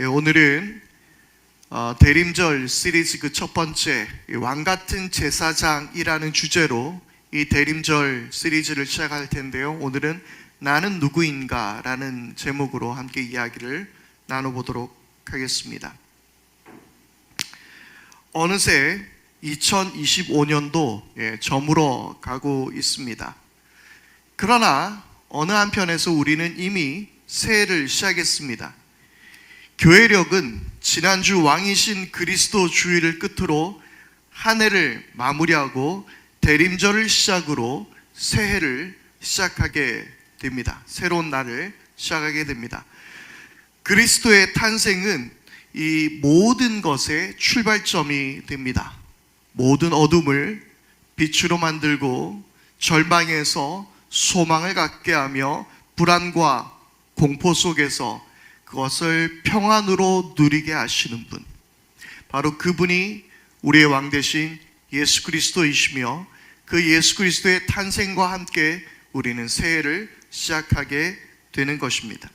오늘은 대림절 시리즈 그 첫 번째 왕같은 제사장이라는 주제로 이 대림절 시리즈를 시작할 텐데요. 오늘은 나는 누구인가 라는 제목으로 함께 이야기를 나눠보도록 하겠습니다. 어느새 2025년도 저물어 가고 있습니다. 그러나 어느 한편에서 우리는 이미 새해를 시작했습니다. 교회력은 지난주 왕이신 그리스도 주일을 끝으로 한 해를 마무리하고 대림절을 시작으로 새해를 시작하게 됩니다. 새로운 날을 시작하게 됩니다. 그리스도의 탄생은 이 모든 것의 출발점이 됩니다. 모든 어둠을 빛으로 만들고 절망에서 소망을 갖게 하며 불안과 공포 속에서 그것을 평안으로 누리게 하시는 분, 바로 그분이 우리의 왕 되신 예수 그리스도이시며 그 예수 그리스도의 탄생과 함께 우리는 새해를 시작하게 되는 것입니다.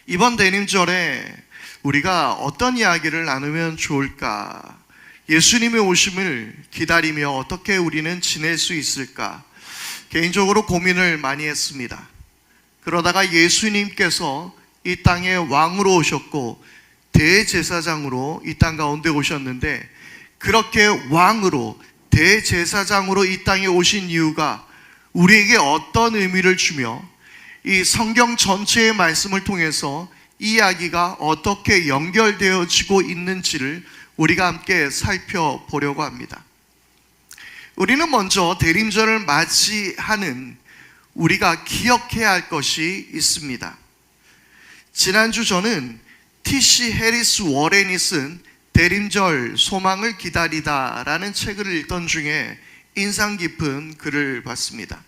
이번 대림절에 우리가 어떤 이야기를 나누면 좋을까? 예수님의 오심을 기다리며 어떻게 우리는 지낼 수 있을까? 개인적으로 고민을 많이 했습니다. 그러다가 예수님께서 이 땅에 왕으로 오셨고 대제사장으로 이 땅 가운데 오셨는데, 그렇게 왕으로 대제사장으로 이 땅에 오신 이유가 우리에게 어떤 의미를 주며 이 성경 전체의 말씀을 통해서 이 이야기가 어떻게 연결되어지고 있는지를 우리가 함께 살펴보려고 합니다. 우리는 먼저 대림절을 맞이하는 우리가 기억해야 할 것이 있습니다. 지난주 저는 T.C. 해리스 워렌이 쓴 대림절 소망을 기다리다 라는 책을 읽던 중에 인상 깊은 글을 봤습니다.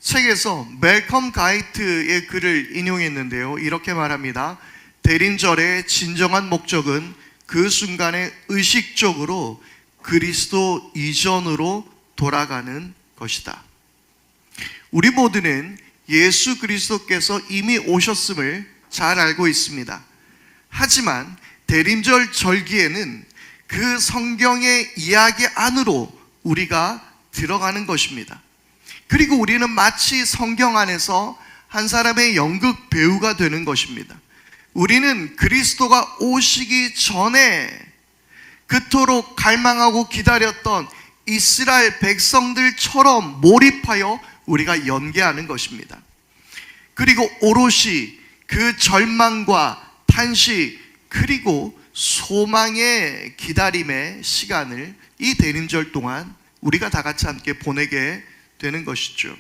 책에서 멜컴 가이트의 글을 인용했는데요. 이렇게 말합니다. 대림절의 진정한 목적은 그 순간에 의식적으로 그리스도 이전으로 돌아가는 것이다. 우리 모두는 예수 그리스도께서 이미 오셨음을 잘 알고 있습니다. 하지만 대림절 절기에는 그 성경의 이야기 안으로 우리가 들어가는 것입니다. 그리고 우리는 마치 성경 안에서 한 사람의 연극 배우가 되는 것입니다. 우리는 그리스도가 오시기 전에 그토록 갈망하고 기다렸던 이스라엘 백성들처럼 몰입하여 우리가 연기하는 것입니다. 그리고 오롯이 그 절망과 탄식 그리고 소망의 기다림의 시간을 이 대림절 동안 우리가 다 같이 함께 보내게 되는 것이죠.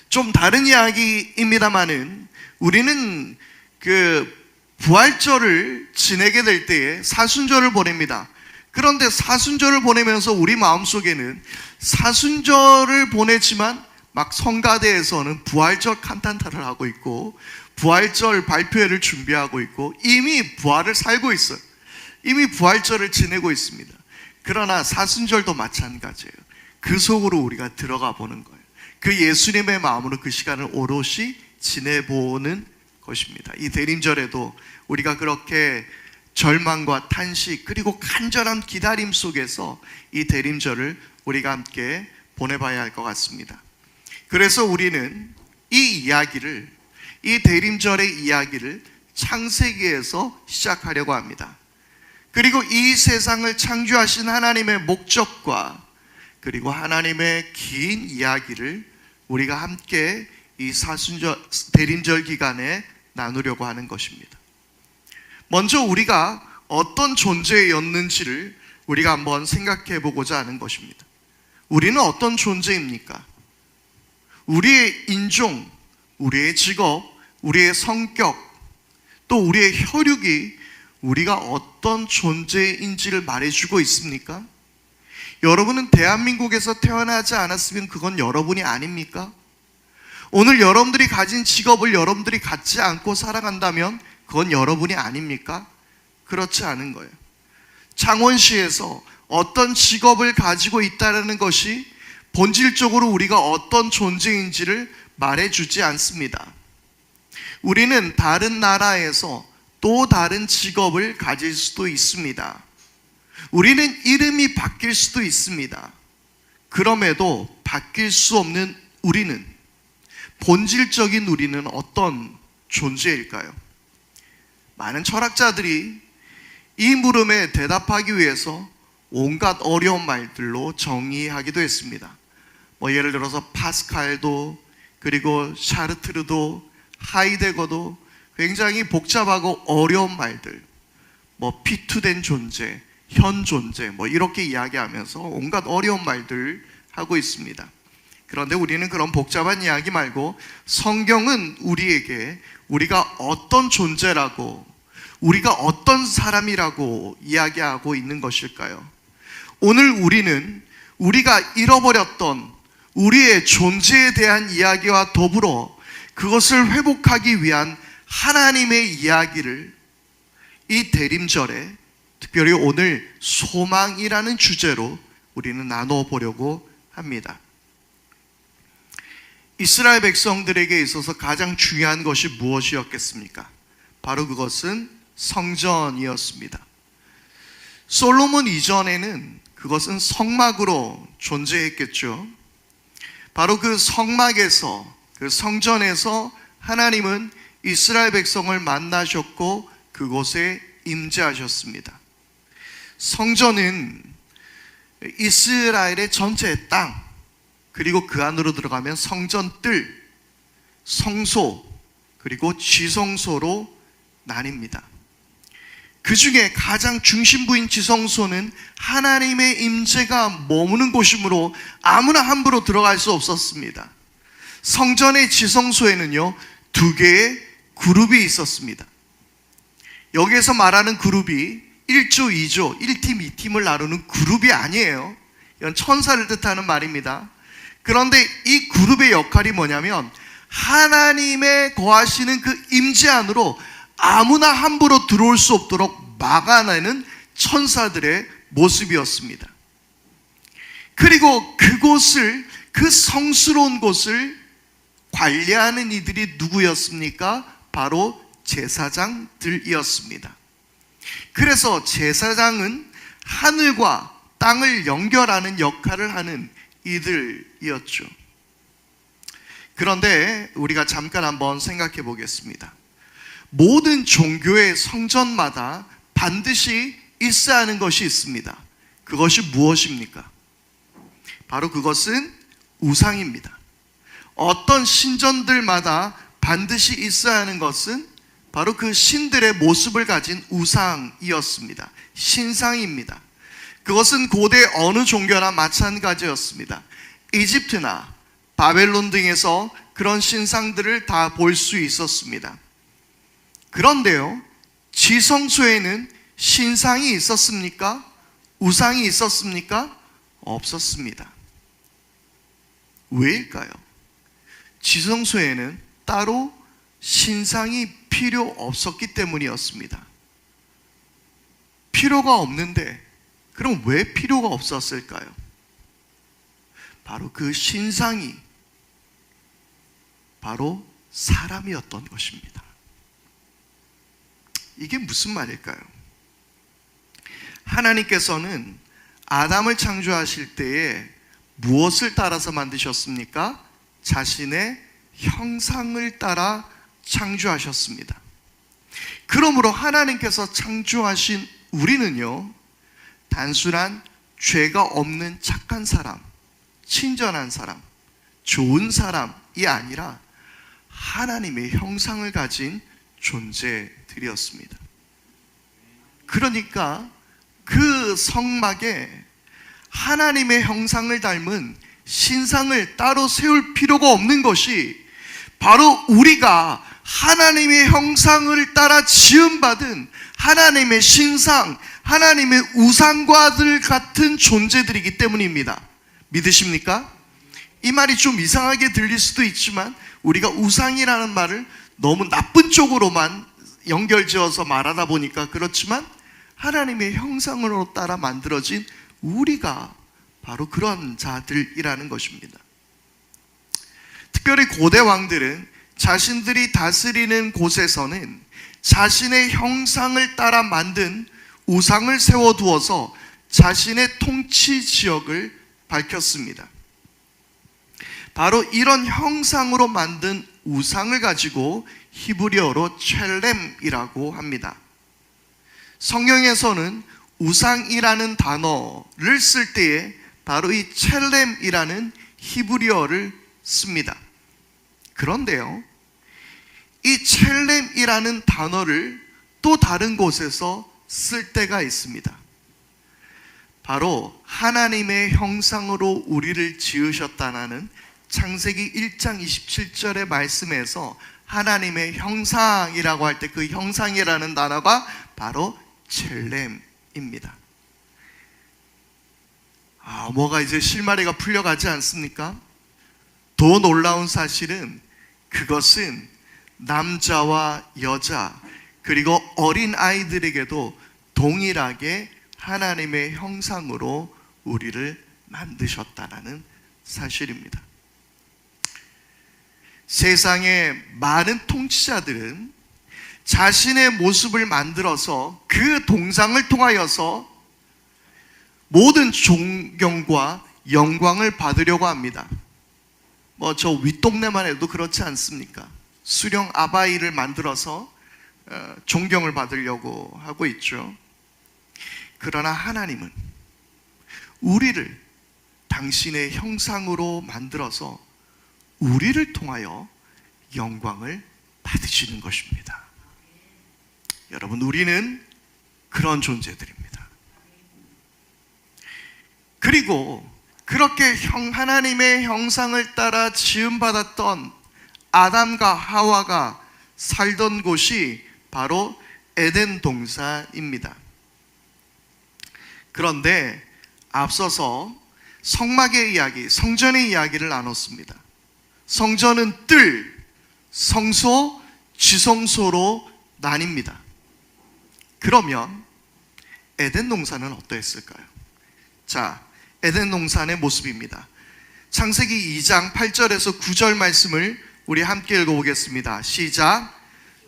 좀 다른 이야기입니다만은 우리는 그 부활절을 지내게 될 때에 사순절을 보냅니다. 그런데 사순절을 보내면서 우리 마음속에는 사순절을 보내지만 막 성가대에서는 부활절 칸탄타를 하고 있고 부활절 발표회를 준비하고 있고 이미 부활을 살고 있어요. 이미 부활절을 지내고 있습니다. 그러나 사순절도 마찬가지예요. 그 속으로 우리가 들어가 보는 거예요. 그 예수님의 마음으로 그 시간을 오롯이 지내보는 것입니다. 이 대림절에도 우리가 그렇게 절망과 탄식 그리고 간절한 기다림 속에서 이 대림절을 우리가 함께 보내봐야 할 것 같습니다. 그래서 우리는 이 대림절의 이야기를 창세기에서 시작하려고 합니다. 그리고 이 세상을 창조하신 하나님의 목적과 그리고 하나님의 긴 이야기를 우리가 함께 이 대림절 기간에 나누려고 하는 것입니다. 먼저 우리가 어떤 존재였는지를 우리가 한번 생각해 보고자 하는 것입니다. 우리는 어떤 존재입니까? 우리의 인종, 우리의 직업, 우리의 성격, 또 우리의 혈육이 우리가 어떤 존재인지를 말해주고 있습니까? 여러분은 대한민국에서 태어나지 않았으면 그건 여러분이 아닙니까? 오늘 여러분들이 가진 직업을 여러분들이 갖지 않고 살아간다면 그건 여러분이 아닙니까? 그렇지 않은 거예요. 창원시에서 어떤 직업을 가지고 있다는 것이 본질적으로 우리가 어떤 존재인지를 말해주지 않습니다. 우리는 다른 나라에서 또 다른 직업을 가질 수도 있습니다. 우리는 이름이 바뀔 수도 있습니다. 그럼에도 바뀔 수 없는 우리는, 본질적인 우리는 어떤 존재일까요? 많은 철학자들이 이 물음에 대답하기 위해서 온갖 어려운 말들로 정의하기도 했습니다. 예를 들어서 파스칼도, 그리고 샤르트르도, 하이데거도 굉장히 복잡하고 어려운 말들, 피투된 존재, 현 존재, 이렇게 이야기하면서 온갖 어려운 말들 하고 있습니다. 그런데 우리는 그런 복잡한 이야기 말고 성경은 우리에게 우리가 어떤 존재라고, 우리가 어떤 사람이라고 이야기하고 있는 것일까요? 오늘 우리는 우리가 잃어버렸던 우리의 존재에 대한 이야기와 더불어 그것을 회복하기 위한 하나님의 이야기를 이 대림절에, 특별히 오늘 소망이라는 주제로 우리는 나눠보려고 합니다. 이스라엘 백성들에게 있어서 가장 중요한 것이 무엇이었겠습니까? 바로 그것은 성전이었습니다. 솔로몬 이전에는 그것은 성막으로 존재했겠죠. 바로 그 성막에서, 그 성전에서 하나님은 이스라엘 백성을 만나셨고 그곳에 임재하셨습니다. 성전은 이스라엘의 전체 땅, 그리고 그 안으로 들어가면 성전뜰, 성소, 그리고 지성소로 나뉩니다. 그 중에 가장 중심부인 지성소는 하나님의 임재가 머무는 곳이므로 아무나 함부로 들어갈 수 없었습니다. 성전의 지성소에는요, 2개의 그룹이 있었습니다. 여기에서 말하는 그룹이 1조, 2조, 1팀, 2팀을 나누는 그룹이 아니에요. 이건 천사를 뜻하는 말입니다. 그런데 이 그룹의 역할이 뭐냐면 하나님의 거하시는 그 임재 안으로 아무나 함부로 들어올 수 없도록 막아내는 천사들의 모습이었습니다. 그리고 그곳을, 그 성스러운 곳을 관리하는 이들이 누구였습니까? 바로 제사장들이었습니다. 그래서 제사장은 하늘과 땅을 연결하는 역할을 하는 이들이었죠. 그런데 우리가 잠깐 한번 생각해 보겠습니다. 모든 종교의 성전마다 반드시 있어야 하는 것이 있습니다. 그것이 무엇입니까? 바로 그것은 우상입니다. 어떤 신전들마다 반드시 있어야 하는 것은 바로 그 신들의 모습을 가진 우상이었습니다. 신상입니다. 그것은 고대 어느 종교나 마찬가지였습니다. 이집트나 바벨론 등에서 그런 신상들을 다 볼 수 있었습니다. 그런데요, 지성소에는 신상이 있었습니까? 우상이 있었습니까? 없었습니다. 왜일까요? 지성소에는 따로 신상이 필요 없었기 때문이었습니다. 필요가 없는데 그럼 왜 필요가 없었을까요? 바로 그 신상이 바로 사람이었던 것입니다. 이게 무슨 말일까요? 하나님께서는 아담을 창조하실 때에 무엇을 따라서 만드셨습니까? 자신의 형상을 따라 창조하셨습니다. 그러므로 하나님께서 창조하신 우리는요, 단순한 죄가 없는 착한 사람, 친절한 사람, 좋은 사람이 아니라 하나님의 형상을 가진 존재들이었습니다. 그러니까 그 성막에 하나님의 형상을 닮은 신상을 따로 세울 필요가 없는 것이 바로 우리가 하나님의 형상을 따라 지음받은 하나님의 신상, 하나님의 우상과들 같은 존재들이기 때문입니다. 믿으십니까? 이 말이 좀 이상하게 들릴 수도 있지만 우리가 우상이라는 말을 너무 나쁜 쪽으로만 연결지어서 말하다 보니까 그렇지만 하나님의 형상으로 따라 만들어진 우리가 바로 그런 자들이라는 것입니다. 특별히 고대 왕들은 자신들이 다스리는 곳에서는 자신의 형상을 따라 만든 우상을 세워두어서 자신의 통치 지역을 밝혔습니다. 바로 이런 형상으로 만든 우상을 가지고 히브리어로 첼렘이라고 합니다. 성경에서는 우상이라는 단어를 쓸 때에 바로 이 첼렘이라는 히브리어를 씁니다. 그런데요, 이 첼렘이라는 단어를 또 다른 곳에서 쓸 때가 있습니다. 바로 하나님의 형상으로 우리를 지으셨다는 창세기 1장 27절의 말씀에서 하나님의 형상이라고 할 때 그 형상이라는 단어가 바로 첼렘입니다. 뭐가 이제 실마리가 풀려가지 않습니까? 더 놀라운 사실은 그것은 남자와 여자 그리고 어린 아이들에게도 동일하게 하나님의 형상으로 우리를 만드셨다는 사실입니다. 세상의 많은 통치자들은 자신의 모습을 만들어서 그 동상을 통하여서 모든 존경과 영광을 받으려고 합니다. 저 윗동네만 해도 그렇지 않습니까? 수령 아바이를 만들어서 존경을 받으려고 하고 있죠. 그러나 하나님은 우리를 당신의 형상으로 만들어서 우리를 통하여 영광을 받으시는 것입니다. 여러분, 우리는 그런 존재들입니다. 그리고 그렇게 하나님의 형상을 따라 지음받았던 아담과 하와가 살던 곳이 바로 에덴 동산입니다. 그런데 앞서서 성막의 이야기, 성전의 이야기를 나눴습니다. 성전은 뜰, 성소, 지성소로 나뉩니다. 그러면 에덴 동산은 어떠했을까요? 자, 에덴 동산의 모습입니다. 창세기 2장 8절에서 9절 말씀을 우리 함께 읽어보겠습니다. 시작.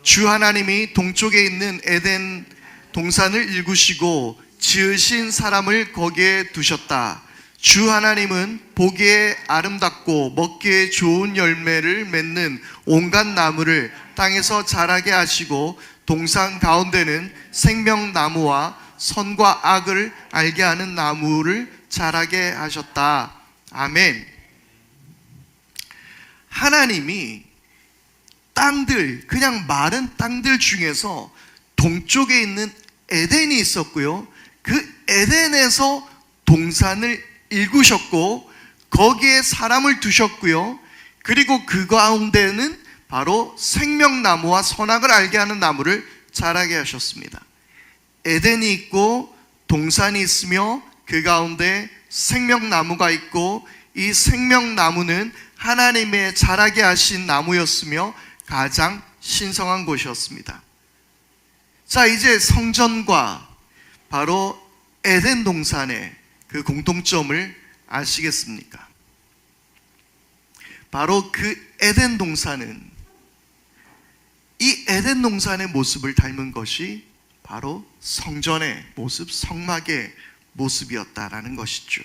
주 하나님이 동쪽에 있는 에덴 동산을 일구시고 지으신 사람을 거기에 두셨다. 주 하나님은 보기에 아름답고 먹기에 좋은 열매를 맺는 온갖 나무를 땅에서 자라게 하시고 동산 가운데는 생명나무와 선과 악을 알게 하는 나무를 자라게 하셨다. 아멘. 하나님이 땅들, 그냥 마른 땅들 중에서 동쪽에 있는 에덴이 있었고요, 그 에덴에서 동산을 일구셨고 거기에 사람을 두셨고요, 그리고 그 가운데는 바로 생명나무와 선악을 알게 하는 나무를 자라게 하셨습니다. 에덴이 있고 동산이 있으며 그 가운데 생명나무가 있고 이 생명나무는 하나님의 자라게 하신 나무였으며 가장 신성한 곳이었습니다. 자, 이제 성전과 바로 에덴 동산의 그 공통점을 아시겠습니까? 바로 그 에덴 동산은 이 에덴 동산의 모습을 닮은 것이 바로 성전의 모습, 성막의 모습이었다라는 것이죠.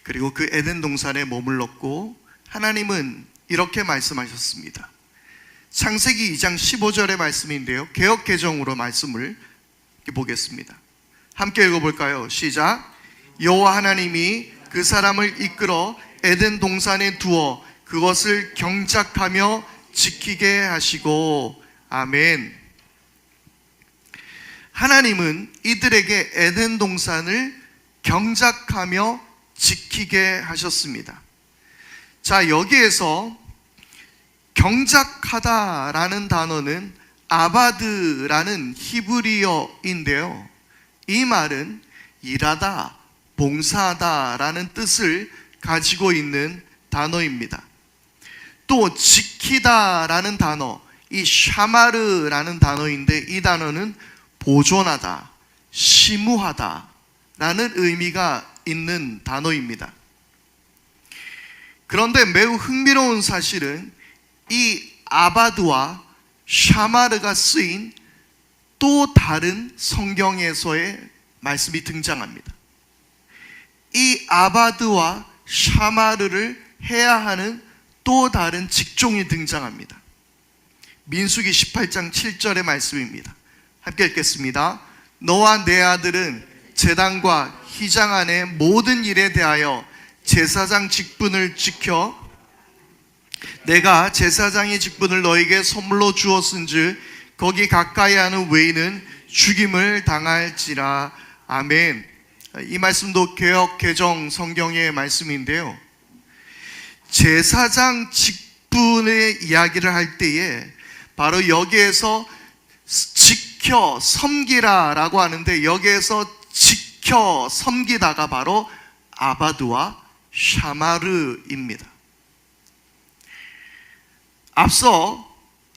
그리고 그 에덴 동산에 머물렀고 하나님은 이렇게 말씀하셨습니다. 창세기 2장 15절의 말씀인데요, 개역 개정으로 말씀을 보겠습니다. 함께 읽어볼까요? 시작. 여호와 하나님이 그 사람을 이끌어 에덴 동산에 두어 그것을 경작하며 지키게 하시고. 아멘. 하나님은 이들에게 에덴 동산을 경작하며 지키게 하셨습니다. 자, 여기에서 경작하다라는 단어는 아바드라는 히브리어인데요, 이 말은 일하다, 봉사하다라는 뜻을 가지고 있는 단어입니다. 또 지키다라는 단어, 이 샤마르라는 단어인데 이 단어는 보존하다, 심우하다 라는 의미가 있는 단어입니다. 그런데 매우 흥미로운 사실은 이 아바드와 샤마르가 쓰인 또 다른 성경에서의 말씀이 등장합니다. 이 아바드와 샤마르를 해야 하는 또 다른 직종이 등장합니다. 민수기 18장 7절의 말씀입니다. 함께 읽겠습니다. 너와 내 아들은 제단과 휘장 안의 모든 일에 대하여 제사장 직분을 지켜 내가 제사장의 직분을 너에게 선물로 주었은즉 거기 가까이 하는 외인은 죽임을 당할지라. 아멘. 이 말씀도 개역 개정 성경의 말씀인데요, 제사장 직분의 이야기를 할 때에 바로 여기에서 지켜 섬기라 라고 하는데, 여기에서 지켜 섬기다가 바로 아바드와 샤마르입니다. 앞서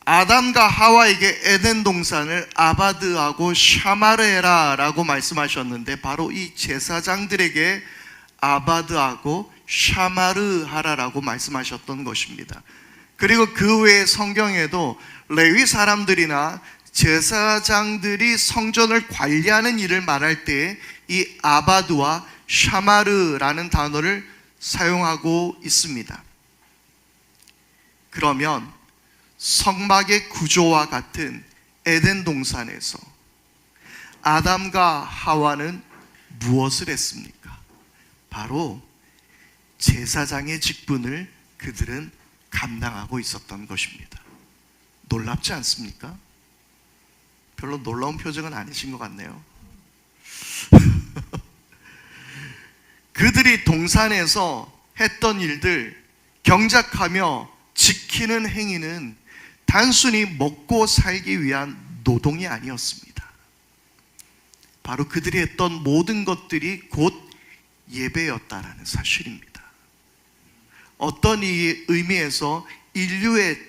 아담과 하와에게 에덴 동산을 아바드하고 샤마르해라 라고 말씀하셨는데, 바로 이 제사장들에게 아바드하고 샤마르하라라고 말씀하셨던 것입니다. 그리고 그 외에 성경에도 레위 사람들이나 제사장들이 성전을 관리하는 일을 말할 때 이 아바드와 샤마르라는 단어를 사용하고 있습니다. 그러면 성막의 구조와 같은 에덴 동산에서 아담과 하와는 무엇을 했습니까? 바로 제사장의 직분을 그들은 감당하고 있었던 것입니다. 놀랍지 않습니까? 별로 놀라운 표정은 아니신 것 같네요. 그들이 동산에서 했던 일들, 경작하며 지키는 행위는 단순히 먹고 살기 위한 노동이 아니었습니다. 바로 그들이 했던 모든 것들이 곧 예배였다라는 사실입니다. 어떤 의미에서 인류의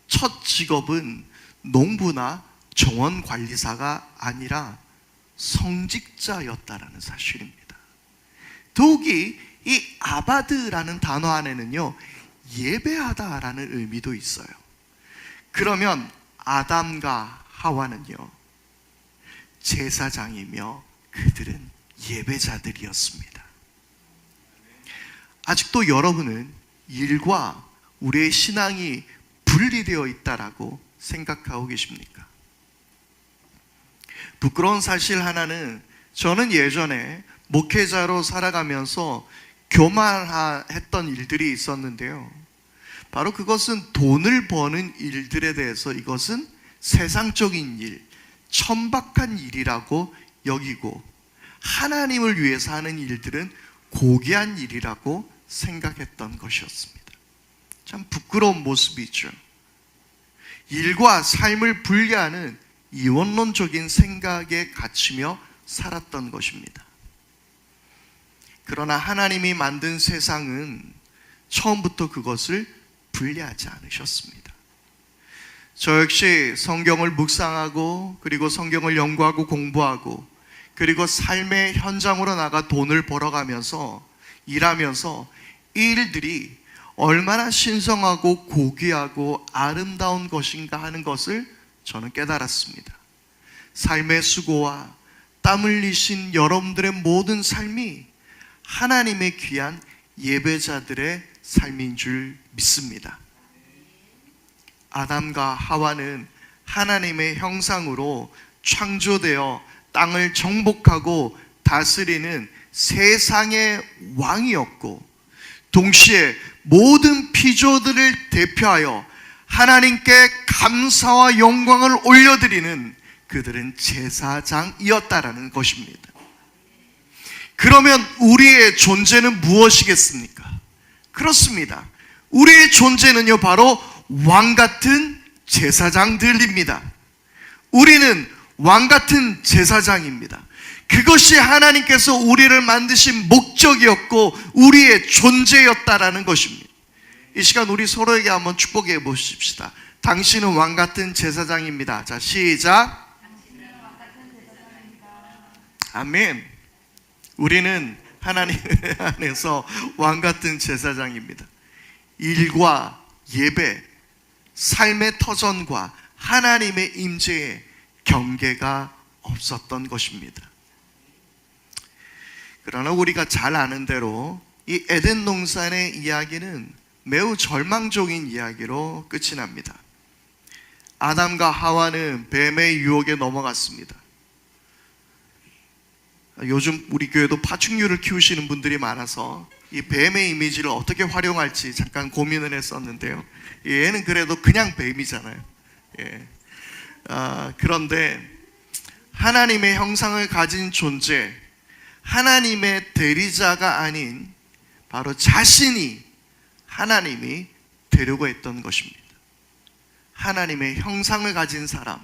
첫 직업은 농부나 정원관리사가 아니라 성직자였다라는 사실입니다. 더욱이 이 아바드라는 단어 안에는요, 예배하다라는 의미도 있어요. 그러면 아담과 하와는요, 제사장이며 그들은 예배자들이었습니다. 아직도 여러분은 일과 우리의 신앙이 분리되어 있다라고 생각하고 계십니까? 부끄러운 사실 하나는, 저는 예전에 목회자로 살아가면서 교만했던 일들이 있었는데요, 바로 그것은 돈을 버는 일들에 대해서 이것은 세상적인 일, 천박한 일이라고 여기고, 하나님을 위해서 하는 일들은 고귀한 일이라고 생각했던 것이었습니다. 참 부끄러운 모습이죠. 일과 삶을 분리하는 이원론적인 생각에 갇히며 살았던 것입니다. 그러나 하나님이 만든 세상은 처음부터 그것을 분리하지 않으셨습니다. 저 역시 성경을 묵상하고, 그리고 성경을 연구하고 공부하고, 그리고 삶의 현장으로 나가 돈을 벌어가면서 일하면서 이 일들이 얼마나 신성하고 고귀하고 아름다운 것인가 하는 것을 저는 깨달았습니다. 삶의 수고와 땀 흘리신 여러분들의 모든 삶이 하나님의 귀한 예배자들의 삶인 줄 믿습니다. 아담과 하와는 하나님의 형상으로 창조되어 땅을 정복하고 다스리는 세상의 왕이었고, 동시에 모든 피조들을 대표하여 하나님께 감사와 영광을 올려드리는 그들은 제사장이었다라는 것입니다. 그러면 우리의 존재는 무엇이겠습니까? 그렇습니다. 우리의 존재는요, 바로 왕같은 제사장들입니다. 우리는 왕같은 제사장입니다. 그것이 하나님께서 우리를 만드신 목적이었고 우리의 존재였다라는 것입니다. 이 시간 우리 서로에게 한번 축복해 보십시다. 당신은 왕같은 제사장입니다. 자, 시작. 아멘. 우리는 하나님 안에서 왕같은 제사장입니다. 일과 예배, 삶의 터전과 하나님의 임재에 경계가 없었던 것입니다. 그러나 우리가 잘 아는 대로 이 에덴 동산의 이야기는 매우 절망적인 이야기로 끝이 납니다. 아담과 하와는 뱀의 유혹에 넘어갔습니다. 요즘 우리 교회도 파충류를 키우시는 분들이 많아서 이 뱀의 이미지를 어떻게 활용할지 잠깐 고민을 했었는데요. 얘는 그래도 그냥 뱀이잖아요. 그런데 하나님의 형상을 가진 존재, 하나님의 대리자가 아닌 바로 자신이 하나님이 되려고 했던 것입니다. 하나님의 형상을 가진 사람,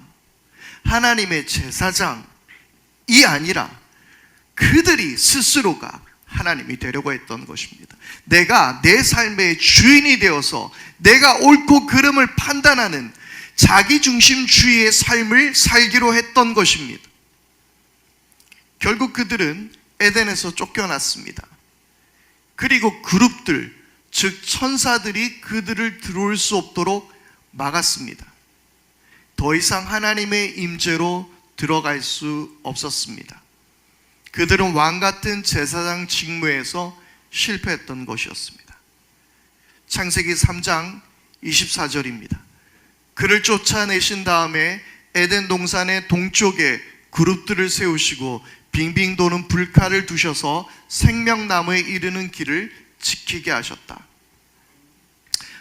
하나님의 제사장이 아니라 그들이 스스로가 하나님이 되려고 했던 것입니다. 내가 내 삶의 주인이 되어서 내가 옳고 그름을 판단하는 자기중심주의의 삶을 살기로 했던 것입니다. 결국 그들은 에덴에서 쫓겨났습니다. 그리고 그룹들, 즉 천사들이 그들을 들어올 수 없도록 막았습니다. 더 이상 하나님의 임재로 들어갈 수 없었습니다. 그들은 왕같은 제사장 직무에서 실패했던 것이었습니다. 창세기 3장 24절입니다. 그를 쫓아내신 다음에 에덴 동산의 동쪽에 그룹들을 세우시고 빙빙 도는 불칼을 두셔서 생명나무에 이르는 길을 지키게 하셨다.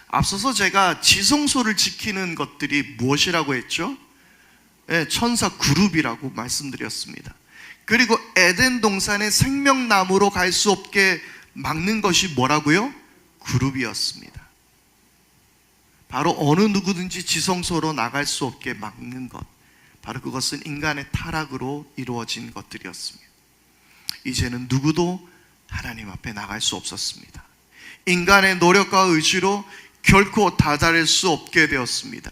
앞서서 제가 지성소를 지키는 것들이 무엇이라고 했죠? 천사 그룹이라고 말씀드렸습니다. 그리고 에덴 동산의 생명나무로 갈 수 없게 막는 것이 뭐라고요? 그룹이었습니다. 바로 어느 누구든지 지성소로 나갈 수 없게 막는 것, 바로 그것은 인간의 타락으로 이루어진 것들이었습니다. 이제는 누구도 하나님 앞에 나갈 수 없었습니다. 인간의 노력과 의지로 결코 다다를 수 없게 되었습니다.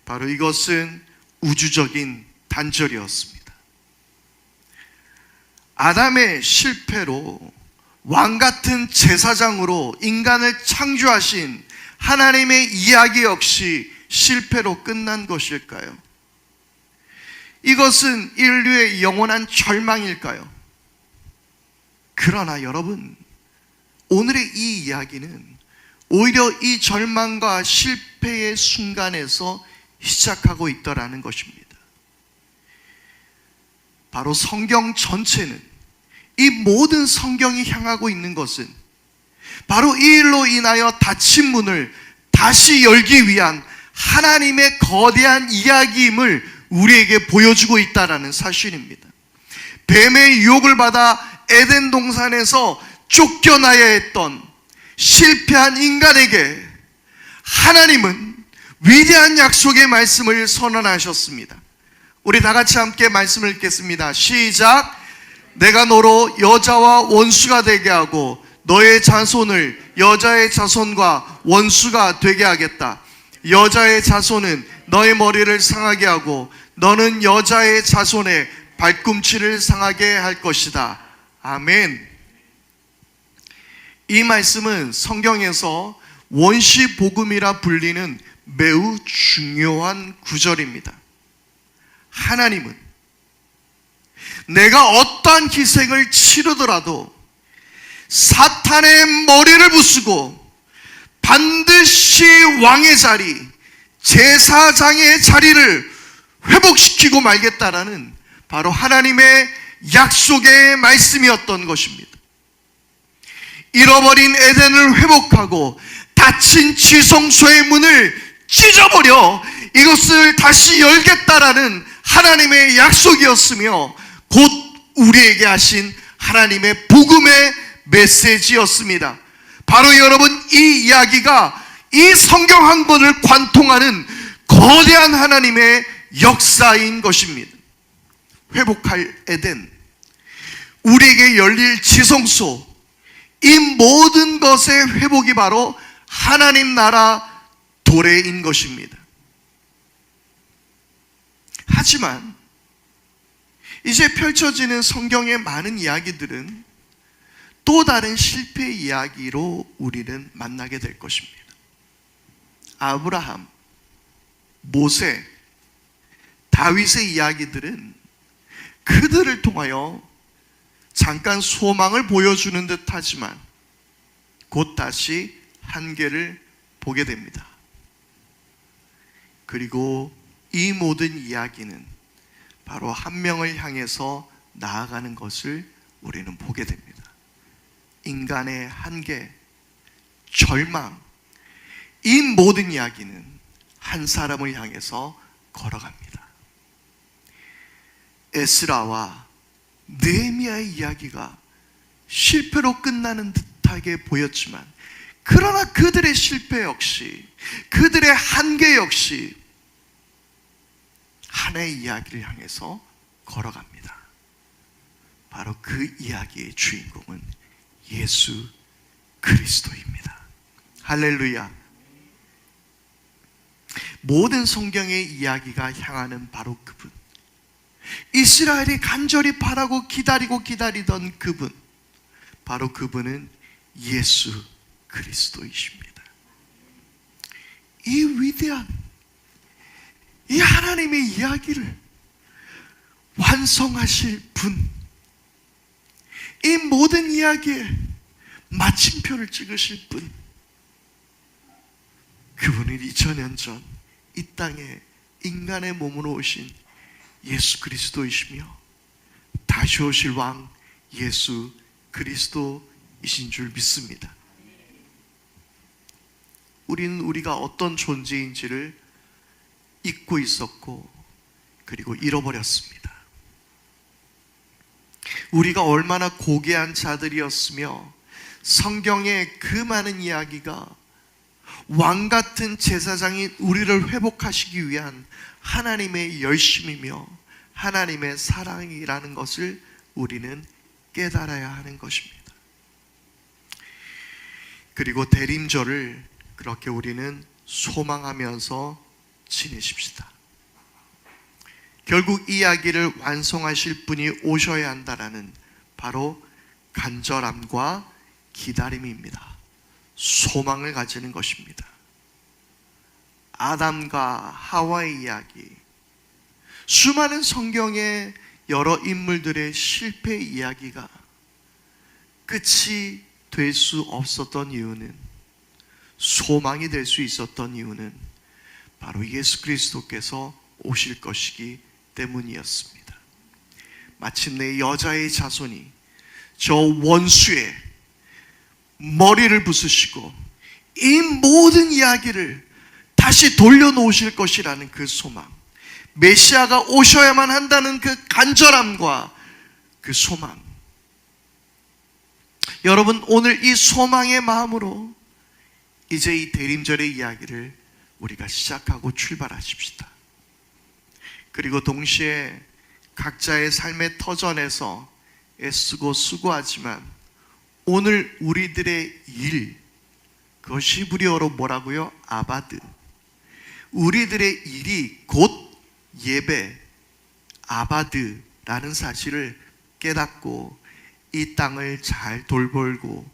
바로 이것은 우주적인 단절이었습니다. 아담의 실패로 왕같은 제사장으로 인간을 창조하신 하나님의 이야기 역시 실패로 끝난 것일까요? 이것은 인류의 영원한 절망일까요? 그러나 여러분, 오늘의 이 이야기는 오히려 이 절망과 실패의 순간에서 시작하고 있더라는 것입니다. 바로 성경 전체는, 이 모든 성경이 향하고 있는 것은 바로 이 일로 인하여 닫힌 문을 다시 열기 위한 하나님의 거대한 이야기임을 우리에게 보여주고 있다는 사실입니다. 뱀의 유혹을 받아 에덴 동산에서 쫓겨나야 했던 실패한 인간에게 하나님은 위대한 약속의 말씀을 선언하셨습니다. 우리 다 같이 함께 말씀을 읽겠습니다. 시작. 내가 너로 여자와 원수가 되게 하고 너의 자손을 여자의 자손과 원수가 되게 하겠다. 여자의 자손은 너의 머리를 상하게 하고 너는 여자의 자손의 발꿈치를 상하게 할 것이다. 아멘. 이 말씀은 성경에서 원시 복음이라 불리는 매우 중요한 구절입니다. 하나님은 내가 어떠한 희생을 치르더라도 사탄의 머리를 부수고 반드시 왕의 자리, 제사장의 자리를 회복시키고 말겠다라는 바로 하나님의 약속의 말씀이었던 것입니다. 잃어버린 에덴을 회복하고 닫힌 지성소의 문을 찢어버려 이것을 다시 열겠다라는 하나님의 약속이었으며 곧 우리에게 하신 하나님의 복음의 메시지였습니다. 바로 여러분, 이 이야기가 이 성경 한 권을 관통하는 거대한 하나님의 역사인 것입니다. 회복할 에덴, 우리에게 열릴 지성소, 이 모든 것의 회복이 바로 하나님 나라 도래인 것입니다. 하지만 이제 펼쳐지는 성경의 많은 이야기들은 또 다른 실패 이야기로 우리는 만나게 될 것입니다. 아브라함, 모세, 다윗의 이야기들은 그들을 통하여 잠깐 소망을 보여주는 듯 하지만 곧 다시 한계를 보게 됩니다. 그리고 이 모든 이야기는 바로 한 명을 향해서 나아가는 것을 우리는 보게 됩니다. 인간의 한계, 절망, 이 모든 이야기는 한 사람을 향해서 걸어갑니다. 에스라와 느헤미야의 이야기가 실패로 끝나는 듯하게 보였지만, 그러나 그들의 실패 역시, 그들의 한계 역시 하나의 이야기를 향해서 걸어갑니다. 바로 그 이야기의 주인공은 예수 그리스도입니다. 할렐루야. 모든 성경의 이야기가 향하는 바로 그분, 이스라엘이 간절히 바라고 기다리던 그분, 바로 그분은 예수 그리스도이십니다. 이 위대한 이 하나님의 이야기를 완성하실 분, 이 모든 이야기에 마침표를 찍으실 분, 그분은 2000년 전 이 땅에 인간의 몸으로 오신 예수 그리스도이시며 다시 오실 왕 예수 그리스도이신 줄 믿습니다. 우리는 우리가 어떤 존재인지를 잊고 있었고, 그리고 잃어버렸습니다. 우리가 얼마나 고귀한 자들이었으며 성경의 그 많은 이야기가 왕같은 제사장이 우리를 회복하시기 위한 하나님의 열심이며 하나님의 사랑이라는 것을 우리는 깨달아야 하는 것입니다. 그리고 대림절을 그렇게 우리는 소망하면서 지내십시다. 결국 이 이야기를 완성하실 분이 오셔야 한다라는 바로 간절함과 기다림입니다. 소망을 가지는 것입니다. 아담과 하와의 이야기, 수많은 성경의 여러 인물들의 실패 이야기가 끝이 될 수 없었던 이유는, 소망이 될 수 있었던 이유는 바로 예수 그리스도께서 오실 것이기 때문이었습니다. 마침내 여자의 자손이 저 원수의 머리를 부수시고 이 모든 이야기를 다시 돌려놓으실 것이라는 그 소망, 메시아가 오셔야만 한다는 그 간절함과 그 소망, 여러분 오늘 이 소망의 마음으로 이제 이 대림절의 이야기를 우리가 시작하고 출발하십시다. 그리고 동시에 각자의 삶의 터전에서 애쓰고 수고하지만 오늘 우리들의 일, 그것이 히브리어로 뭐라고요? 아바드. 우리들의 일이 곧 예배, 아바드라는 사실을 깨닫고 이 땅을 잘 돌보고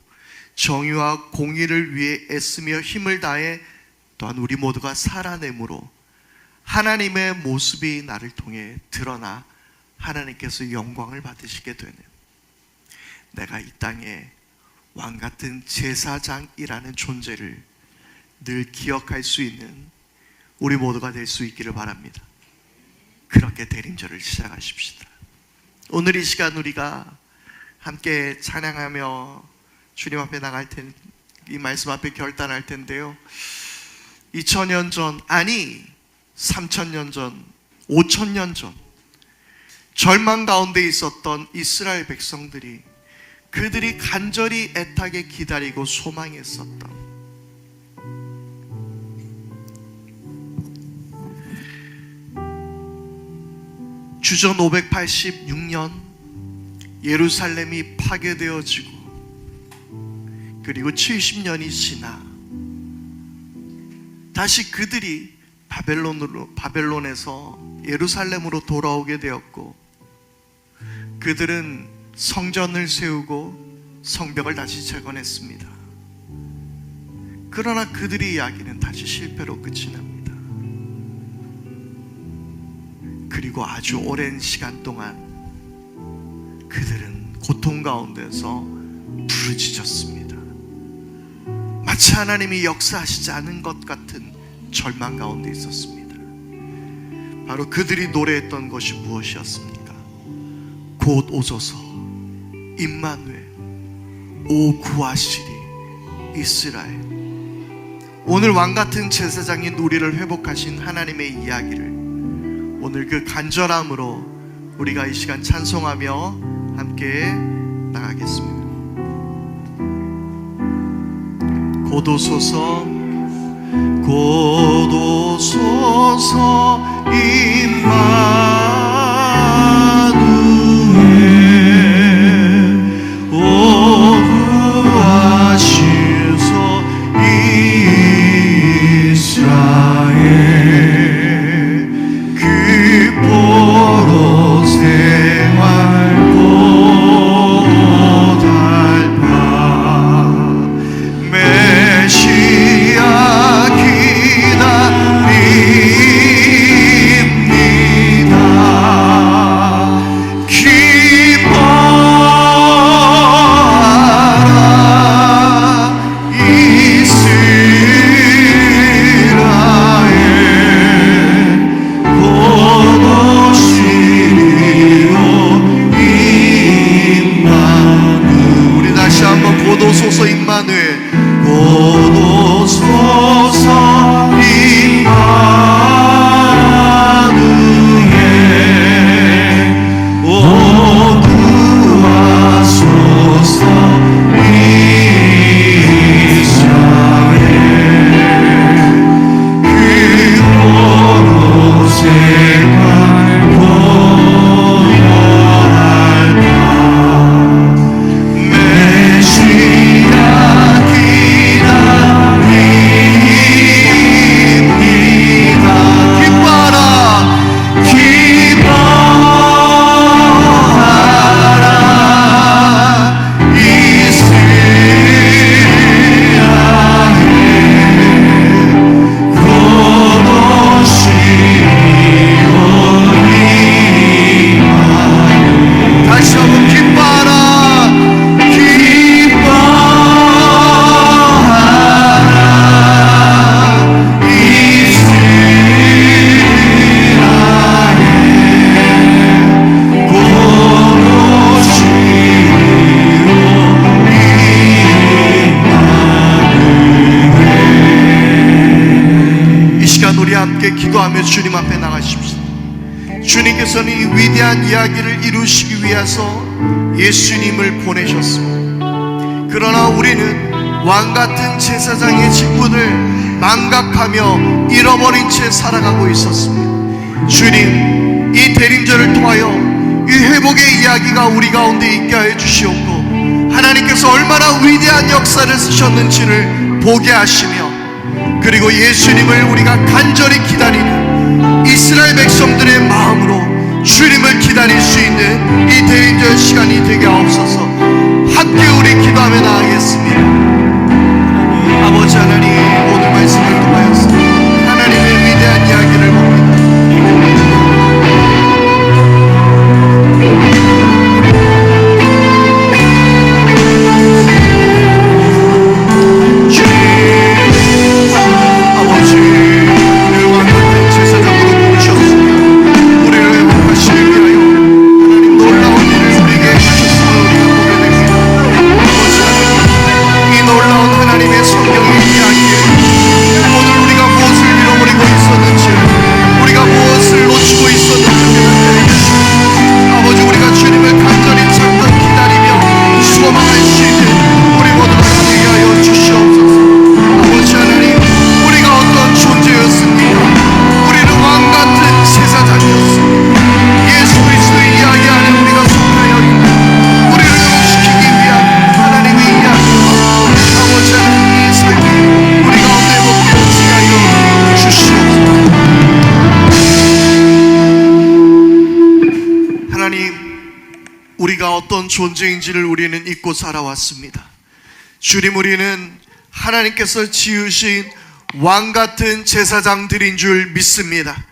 정의와 공의를 위해 애쓰며 힘을 다해 또한 우리 모두가 살아내므로 하나님의 모습이 나를 통해 드러나 하나님께서 영광을 받으시게 되는, 내가 이 땅에 왕같은 제사장이라는 존재를 늘 기억할 수 있는 우리 모두가 될 수 있기를 바랍니다. 그렇게 대림절을 시작하십시다. 오늘 이 시간 우리가 함께 찬양하며 주님 앞에 나갈 텐데, 이 말씀 앞에 결단할 텐데요, 2000년 전, 아니 3000년 전, 5000년 전 절망 가운데 있었던 이스라엘 백성들이, 그들이 간절히 애타게 기다리고 소망했었던 주전 586년 예루살렘이 파괴되어지고, 그리고 70년이 지나 다시 그들이 바벨론에서 예루살렘으로 돌아오게 되었고, 그들은 성전을 세우고 성벽을 다시 재건했습니다. 그러나 그들의 이야기는 다시 실패로 끝이 납니다. 그리고 아주 오랜 시간 동안 그들은 고통 가운데서 부르짖었습니다. 마치 하나님이 역사하시지 않은 것 같은 절망 가운데 있었습니다. 바로 그들이 노래했던 것이 무엇이었습니까? 곧 오소서 임마누엘, 오 구하시리 이스라엘. 오늘 왕같은 제사장인 우리를 회복하신 하나님의 이야기를 오늘 그 간절함으로 우리가 이 시간 찬송하며 함께 나가겠습니다. 곧 오소서 곧 오소서 임마누엘 오 구하시소 이스라엘 그 포로 생활 고달파 메시아 기다립니다. 기뻐하라 이스라엘 곧 오시리오 임마누엘. 우리 다시 한번 곧 오소서 임마누엘 곧 오소서 임마누엘 오 구하소서 이스라엘 그 포로 생활 고달파 메시아 기다립니다. 기뻐하라 기뻐하라 이스라엘 곧 오시리오 임마누엘. 다시 한번 기뻐하라 기뻐하라 이스라엘 곧 오시리오 임마누엘. 이 시간 우리 함께 기도하며 주님 앞에 나가십시다. 주님께서는 이 위대한 이야기를 이루시기 위해서 예수님을 보내셨습니다. 그러나 우리는 왕같은 제사장의 직분을 망각하며 잃어버린 채 살아가고 있었습니다. 주님, 이 대림절을 통하여 이 회복의 이야기가 우리 가운데 있게 하여 주시옵고 하나님께서 얼마나 위대한 역사를 쓰셨는지를 보게 하시며 그리고 예수님을 우리가 간절히 기다리는 이스라엘 백성들의 마음으로 주님을 기다릴 수 있는 이 대림절 시간이 되게 하옵소서. 함께 우리 기도하며 나아가겠습니다. 아버지 하나님, 오늘 말씀을 통하여서 하나님의 위대한 이야기를 봅니다. 아버지, 우리를 왕같은 제사장으로 부르셨으며 우리를 회복하시기 위하여 하나님 놀라운 일을 우리에게 하셨음을 우리가 보게 됩니다. 아버지 하나님, 이 놀라운 하나님의 성경의 이야기에 오늘 우리가 우리가 어떤 존재인지를 우리는 잊고 살아왔습니다. 주님, 우리는 하나님께서 지으신 왕같은 제사장들인 줄 믿습니다.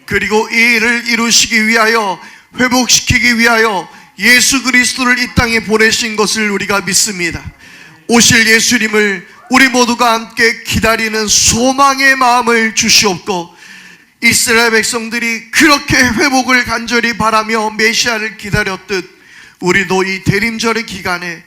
그리고 이 일을 이루시기 위하여, 회복시키기 위하여 예수 그리스도를 이 땅에 보내신 것을 우리가 믿습니다. 오실 예수님을 우리 모두가 함께 기다리는 소망의 마음을 주시옵고, 이스라엘 백성들이 그렇게 회복을 간절히 바라며 메시아를 기다렸듯 우리도 이 대림절의 기간에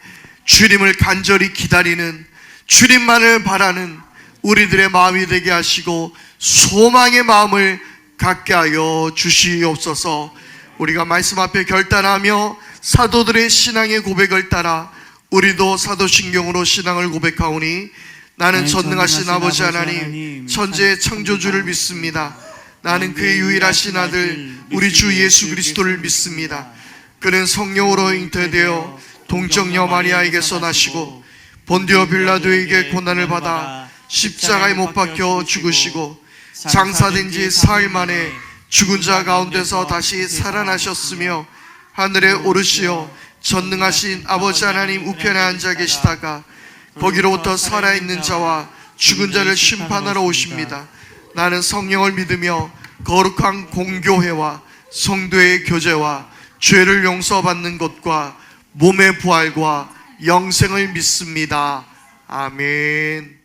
주님을 간절히 기다리는, 주님만을 바라는 우리들의 마음이 되게 하시고 소망의 마음을 갖게 하여 주시옵소서. 우리가 말씀 앞에 결단하며 사도들의 신앙의 고백을 따라 우리도 사도신경으로 신앙을 고백하오니, 나는 전능하신 아버지 하나님 천지의 창조주를 믿습니다. 나는 그의 유일하신 아들 우리 주 예수 그리스도를 믿습니다. 그는 성령으로 잉태되어 동정녀 마리아에게서 나시고 본디오 빌라도에게 고난을 받아 십자가에 못 박혀 죽으시고 장사된 지 사흘 만에 죽은 자 가운데서 다시 살아나셨으며 하늘에 오르시어 전능하신 아버지 하나님 우편에 앉아 계시다가 거기로부터 살아있는 자와 죽은 자를 심판하러 오십니다. 나는 성령을 믿으며 거룩한 공교회와 성도의 교제와 죄를 용서받는 것과 몸의 부활과 영생을 믿습니다. 아멘.